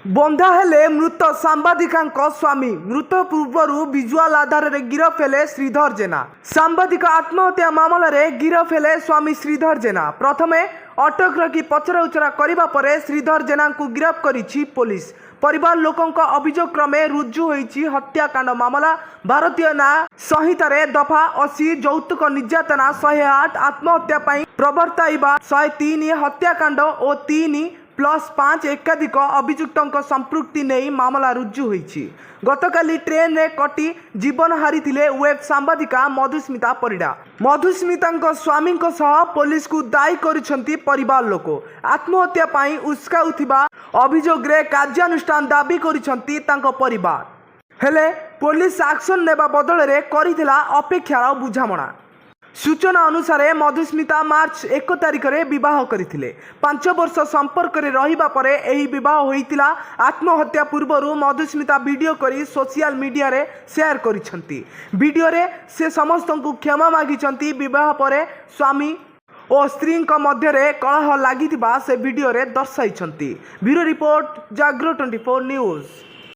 बंधा हेले मृत सांबादिकांक स्वामी मृत पूर्व विजुआल आधार में गिरफ हेले श्रीधर जेना। सांबादिक आत्महत्या मामला रे गिरफ हेले स्वामी श्रीधर जेना। प्रथमे अटक रखी पचराउचरा करबा परे श्रीधर जेना को गिरफ करिछि पुलिस। परिवार लोकों अभियोग क्रमे रुजु होईछि हत्याकांड मामला। भारतीय न्याय संहिता रे दफा 80 यौतुक निर्यातना 108 आत्महत्या पई प्रवर्ताइबा 103 हत्याकांड और 3+5 एकाधिक अभियुक्तों संपृक्ति नहीं मामला रुजु होईछि। गतकाली ट्रेन रे कटी जीवन हारिथिले वेब सांबादिका मधुस्मिता परिडा। मधुस्मिता स्वामी सह पुलिस को दायी करिसेंती परिवार लोक। आत्महत्या पई उस्काउथिबा अभियोग रे कार्यानुष्ठान दाबी करिसेंती तांको परिवार। हेले पुलिस एक्शन नेबा बदल रे करिथिला अपेक्षार बुझामणा। सूचना अनुसार मधुस्मिता मार्च 1 तारिख में विवाह करथिले। 5 वर्ष संपर्क में रहिबा परे एही विवाह होइतिला। आत्महत्या पूर्व मधुस्मिता वीडियो करी सोशल मीडिया रे शेयर करिसेंती। वीडियो रे से समस्त को क्षमा मागिसेंती। विवाह परे स्वामी और स्त्री मध्य रे कलह लागिथिबा से वीडियो रे दर्शाइसेंती। ब्यूरो रिपोर्ट जागरण 24 न्यूज।